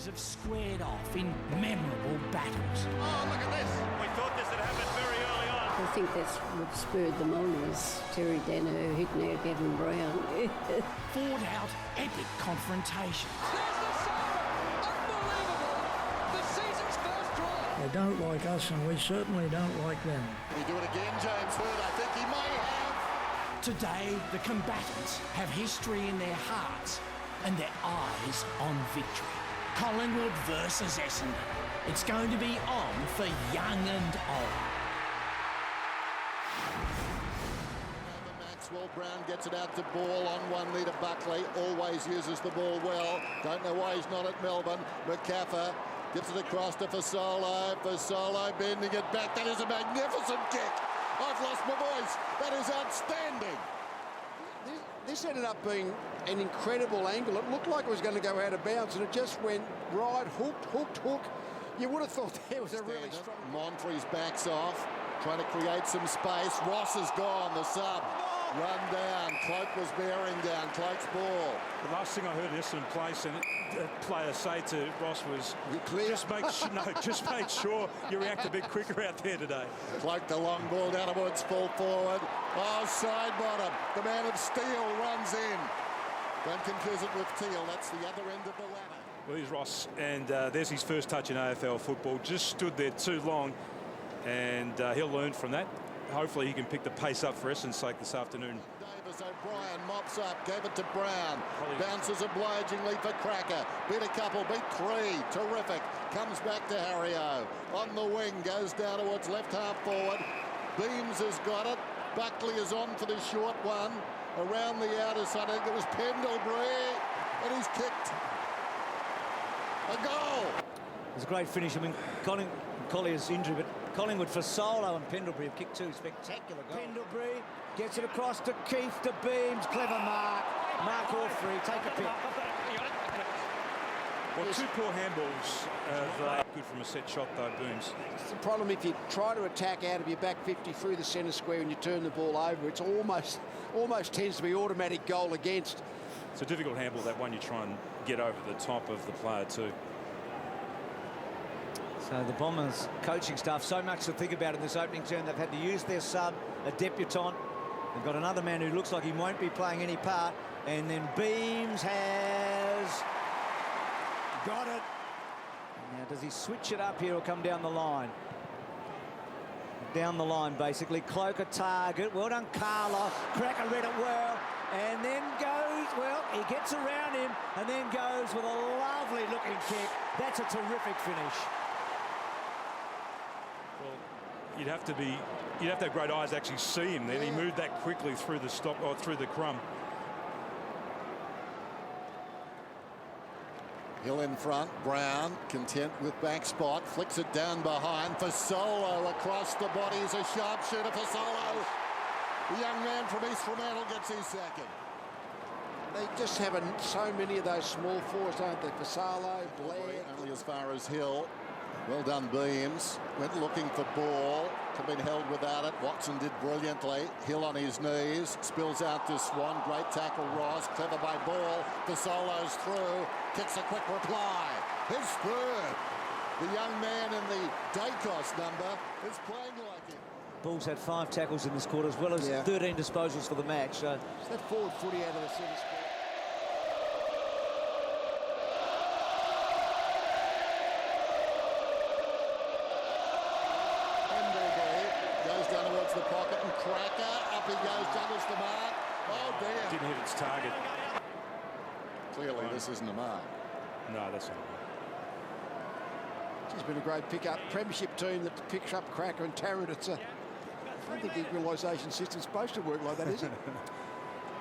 teams have squared off in memorable battles. Oh, look at this. We thought this had happened very early on. I think that's what spurred them on was Terry Dano hitting out Gavin Brown. Fought out epic confrontations. There's the save! Unbelievable! The season's first draw. They don't like us and we certainly don't like them. Can he do it again, James Hood? I think he may have. Today, the combatants have history in their hearts and their eyes on victory. Collingwood versus Essendon. It's going to be on for young and old. Maxwell Brown gets it out to Ball on 1 metre. Buckley always uses the ball well. Don't know why he's not at Melbourne. McCaffer gives it across to Fasolo. Fasolo bending it back. That is a magnificent kick. I've lost my voice. That is outstanding. This ended up being an incredible angle. It looked like it was going to go out of bounds, and it just went right, hook. You would have thought there was a really strong... Montrese backs off, trying to create some space. Ross is gone, the sub. Run down. Cloak was bearing down. Cloak's ball. The last thing I heard Essendon player say to Ross was, just make sure you react a bit quicker out there today. Cloak the long ball down to Woods, full forward. Oh, side bottom. The man of steel runs in. Don't confuse it with Teal. That's the other end of the ladder. Well, here's Ross, and there's his first touch in AFL football. Just stood there too long, and he'll learn from that. Hopefully he can pick the pace up for Essendon's sake this afternoon. Davis O'Brien mops up, gave it to Brown. Bounces obligingly for Krakouer. Beat a couple, beat three. Terrific. Comes back to Harrio. On the wing, goes down towards left half forward. Beams has got it. Buckley is on for the short one. Around the outer side, I think it was Pendlebury. And he's kicked. A goal. It was a great finish. I mean, Collier's injury, but Collingwood, Fasolo and Pendlebury have kicked two spectacular goals. Pendlebury gets it across to Keith, to Beams. Clever mark. Mark all free. Take a pick. Well, two poor handballs. Good from a set shot, though, Beams. It's the problem if you try to attack out of your back 50 through the centre square and you turn the ball over, it's almost tends to be automatic goal against. It's a difficult handball, that one. You try and get over the top of the player, too. So the Bombers coaching staff, so much to think about in this opening term. They've had to use their sub, a debutant. They've got another man who looks like he won't be playing any part. And then Beams has got it. Now, does he switch it up here or come down the line? Down the line, basically. Cloak a target. Well done, Carla. Krakouer read it well. And then goes, well, he gets around him and then goes with a lovely looking kick. That's a terrific finish. Well, you'd have to have great eyes to actually see him then. He moved that quickly through the stop or through the crumb. Hill in front, Brown content with back spot, flicks it down behind. Fasolo across the body is a sharpshooter. Fasolo, the young man from East Fremantle, gets his second. They just have so many of those small forwards, don't they? Fasolo, Blair. Only as far as Hill. Well done, Beams. Went looking for ball. Could have been held without it. Watson did brilliantly. Hill on his knees. Spills out to Swan. Great tackle, Ross. Clever by Ball. Fasolo's through. Kicks a quick reply. His third. The young man in the Dacos number is playing like it. Ball's had 5 tackles in this quarter, as well as 13 disposals for the match. So it's that forward footy out of the centre square. The pocket and Krakouer up he goes, juggles the mark. Oh dear. Didn't hit its target. Clearly this isn't a mark. No, that's not. It's been a great pick-up. Premiership team that picks up Krakouer and Tarrant. I don't think the equalisation system's supposed to work like that, is it?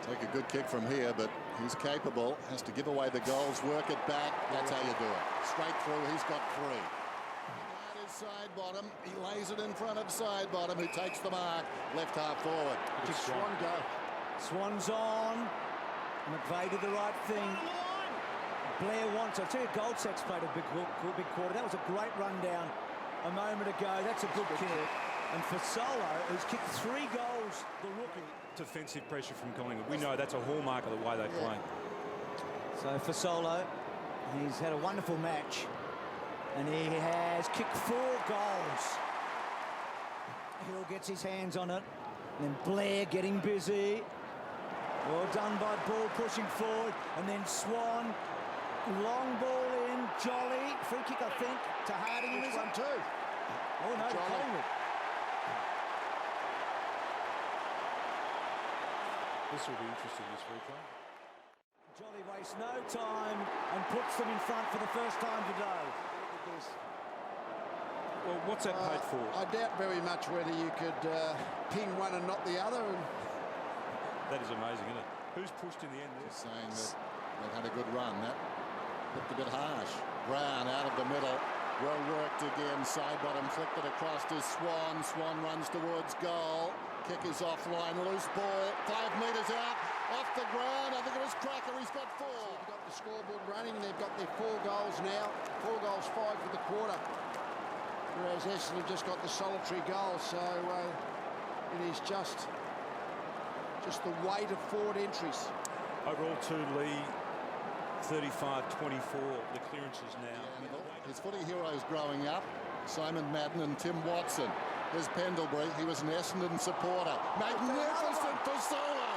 Take a good kick from here, but he's capable. Has to give away the goals, work it back. That's how you do it. Straight through, he's got 3. Side bottom, he lays it in front of side bottom, who takes the mark. Left half forward. Did Swan go? Swan's on. McVeigh did the right thing. Blair wants. I'll tell you, Goldsack's played a big quarter. That was a great run down a moment ago. That's a good kick. And Fasolo, who's kicked 3 goals, the rookie. Defensive pressure from Collingwood. We know that's a hallmark of the way they play. So Fasolo He's had a wonderful match, and he has kicked 4 goals. Hill gets his hands on it, and then Blair getting busy. Well done by Ball pushing forward, and then Swan, long ball in, Jolly, free kick I think, to Harding. This one too. Oh no, to Collingwood. This will be interesting this replay. Jolly wastes no time and puts them in front for the first time today. Well, what's that paid for? I doubt very much whether you could ping one and not the other. And That is amazing, isn't it? Who's pushed in the end there? Just saying that they've had a good run. That looked a bit harsh. Brown out of the middle. Well worked again. Side bottom flicked it across to Swan. Swan runs towards goal. Kick is offline. Loose ball. 5 metres out. Off the ground. I think it was Krakouer. He's got 4. they've got the scoreboard running. They've got their 4 goals now. 4 goals, 5 for the quarter. Whereas Essendon have just got the solitary goal. So it is just the weight of forward entries. Overall to Lee, 35-24, the clearances now. His footy heroes growing up, Simon Madden and Tim Watson. There's Pendlebury. He was an Essendon supporter. Magnificent Fasolo.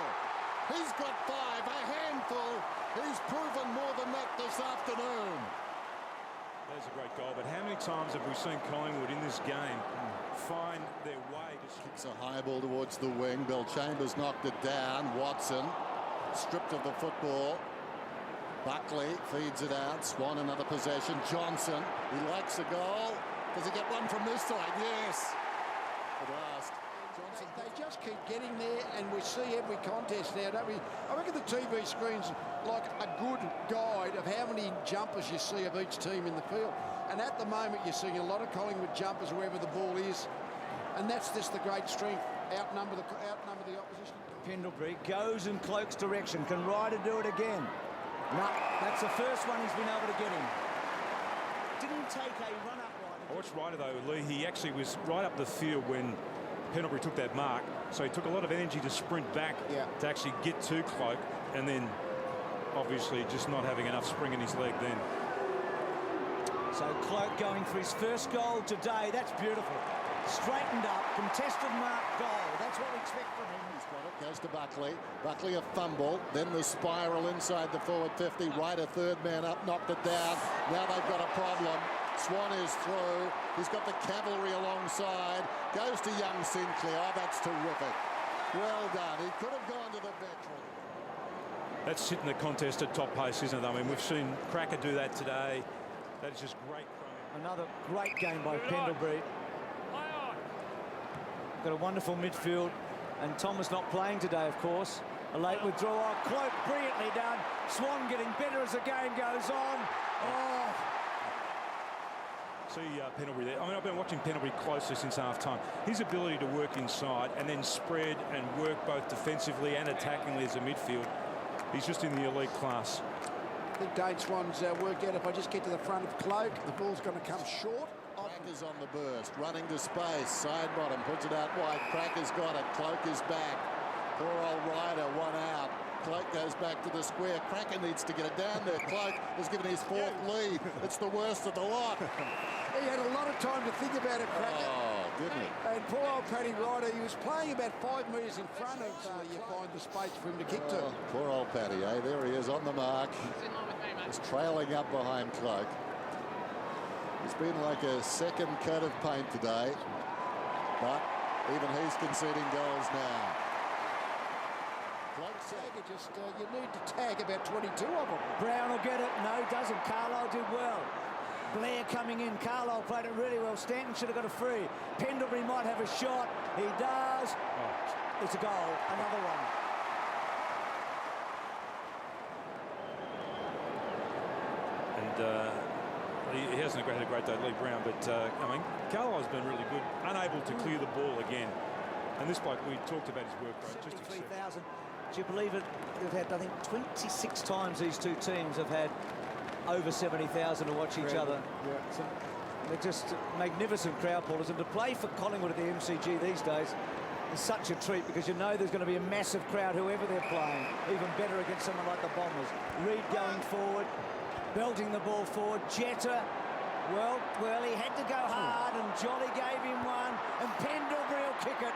He's got 5, a handful. He's proven more than that this afternoon. That's a great goal, but how many times have we seen Collingwood in this game find their way to... Kicks a high ball towards the wing. Bill Chambers knocked it down. Watson stripped of the football. Buckley feeds it out. Swan another possession. Johnson, he likes a goal. Does he get one from this side? Yes. At last. Johnson. They just keep getting there, and we see every contest now, don't we? I reckon the TV screen's like a good guide of how many jumpers you see of each team in the field. And at the moment, you're seeing a lot of Collingwood jumpers wherever the ball is, and that's just the great strength. Outnumber the opposition. Pendlebury goes in Cloak's direction. Can Ryder do it again? No, that's the first one he's been able to get him. Didn't take a run-up Ryder. I watched Ryder though, Lee. He actually was right up the field when Pendlebury took that mark, so he took a lot of energy to sprint back to actually get to Cloak, and then obviously just not having enough spring in his leg then. So Cloak going for his first goal today. That's beautiful. Straightened up, contested mark goal. That's what we expect from him. He's got it, goes to Buckley. Buckley a fumble, then the spiral inside the forward 50. Ryder third man up, knocked it down. Now they've got a problem. Swan is through. He's got the cavalry alongside. Goes to young Sinclair. Oh, that's terrific. Well done. He could have gone to the veteran. That's sitting the contest at top pace, isn't it? I mean, we've seen Krakouer do that today. That is just great. Another great game by Pendlebury. Got a wonderful midfield, and Thomas not playing today, of course. A late withdrawal. Cloak brilliantly done. Swan getting better as the game goes on. Oh. See Pendlebury there. I mean, I've been watching Pendlebury closely since half-time. His ability to work inside and then spread and work both defensively and attackingly as a midfield, he's just in the elite class. I think Dane Swan's worked out if I just get to the front of Cloak, the ball's going to come short. Cracker's on the burst, running to space, side bottom, puts it out wide. Cracker's got it, Cloak is back. Poor old Ryder, one out. Cloak goes back to the square. Krakouer needs to get it down there. Cloak has given his 4th lead. It's the worst of the lot. He had a lot of time to think about it, Krakouer. Oh, didn't he? And poor old Paddy Ryder, he was playing about 5 metres in front of you find the space for him to kick to. Poor old Paddy, eh? There he is on the mark. He's trailing up behind Cloak. It's been like a second coat of paint today, but even he's conceding goals now. Just you need to tag about 22 of them. Brown will get it. No, doesn't. Carlisle did well. Blair coming in. Carlisle played it really well. Stanton should have got a free. Pendlebury might have a shot. He does. Oh. It's a goal. Another one. And he hasn't had a great day, Lee Brown, but I mean, Carlisle's been really good, unable to clear the ball again. And this bloke, we talked about his work rate. 73,000. Do you believe it? They've had, I think, 26 times these two teams have had over 70,000 to watch each other. Yeah. So they're just magnificent crowd pullers. And to play for Collingwood at the MCG these days is such a treat, because you know there's going to be a massive crowd whoever they're playing. Even better against someone like the Bombers. Reid going forward. belting the ball forward. Jetta, well, he had to go hard, and Jolly gave him one, and Pendlebury will kick it.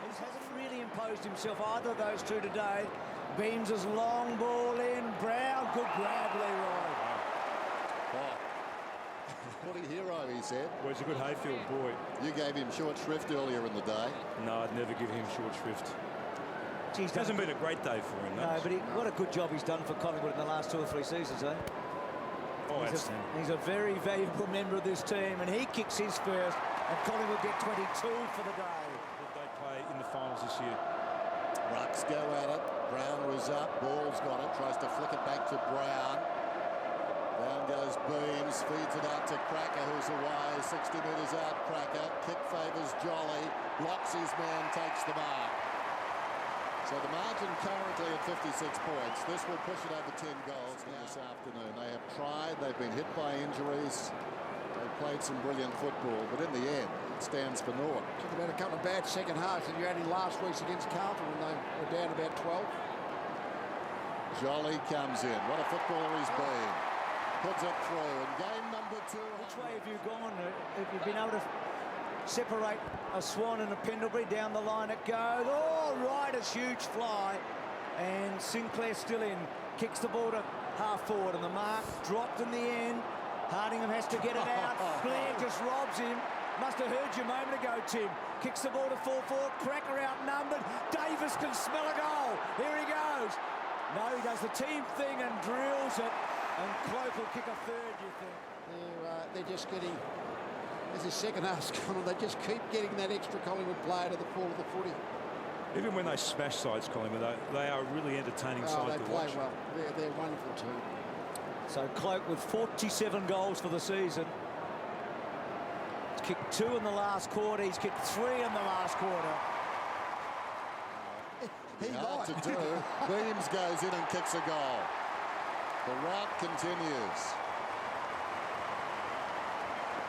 He hasn't really imposed himself, either of those two today. Beams' long ball in. Brown, good grab, Leroy. What a hero, he said. Well, he's a good hayfield boy. You gave him short shrift earlier in the day. No, I'd never give him short shrift. It hasn't been a great day for him, no, but what a good job he's done for Collingwood in the last 2 or 3 seasons, eh? Oh, he's a very valuable member of this team, and he kicks his first, and Collingwood get 22 for the day. Would they play in the finals this year? Rucks go at it. Brown was up. Ball's got it. Tries to flick it back to Brown. Down goes Beams. Feeds it out to Krakouer, who's away. 60 metres out, Krakouer. Kick favours Jolly. Blocks his man, takes the mark. So the margin currently at 56 points. This will push it over 10 goals this afternoon. They have tried. They've been hit by injuries. They've played some brilliant football, but in the end, it stands for naught. Talking about a couple of bad second halves that you had in last week's against Carlton when they were down about 12. Jolly comes in. What a footballer he's been. Puts it through. And game number 2. Which way have you gone? Have you been able to separate a Swan and a Pendlebury? Down the line it goes. Oh, right, a huge fly. And Sinclair still in. Kicks the ball to half forward, and the mark dropped in the end. Hardingham has to get it out. Blair just robs him. Must have heard you a moment ago, Tim. Kicks the ball to full forward. Krakouer outnumbered. Davis can smell a goal. Here he goes. No, he does the team thing and drills it. And Cloak will kick a third, you think? They're just getting, as the second half's gone on, they just keep getting that extra Collingwood player to the ball of the footy. Even when they smash sides, Collingwood, they are a really entertaining side to watch. They play well. They're wonderful too. So Cloak with 47 goals for the season. He's kicked 2 in the last quarter. He's kicked 3 in the last quarter. Hard to do. Beams goes in and kicks a goal. The route continues.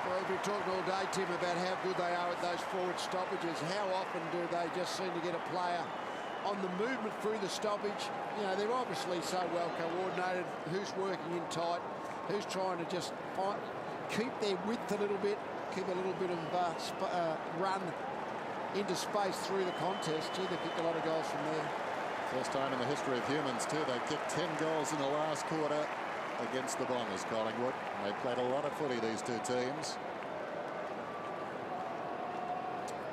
Well, we've been talking all day, Tim, about how good they are at those forward stoppages. How often do they just seem to get a player on the movement through the stoppage? You know, they're obviously so well coordinated. Who's working in tight? Who's trying to just keep their width a little bit, keep a little bit of run into space through the contest. Gee, they kicked a lot of goals from there. First time in the history of humans, too. They kicked 10 goals in the last quarter against the Bombers, Collingwood. And they played a lot of footy, these two teams.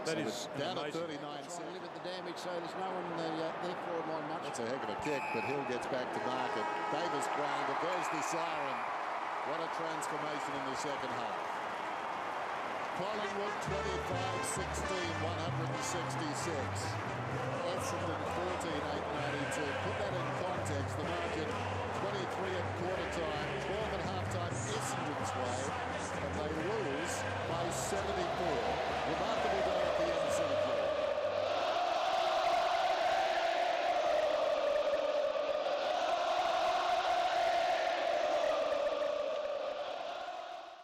That is down at 39. Trying to limit the damage, so there's no one in their forward line much. That's a heck of a kick, but Hill gets back to mark it. Davis grounded. There's the siren. What a transformation in the second half. Collingwood 25-16, 166. Essendon 14, 892. Put that in context. The margin 23 at quarter time.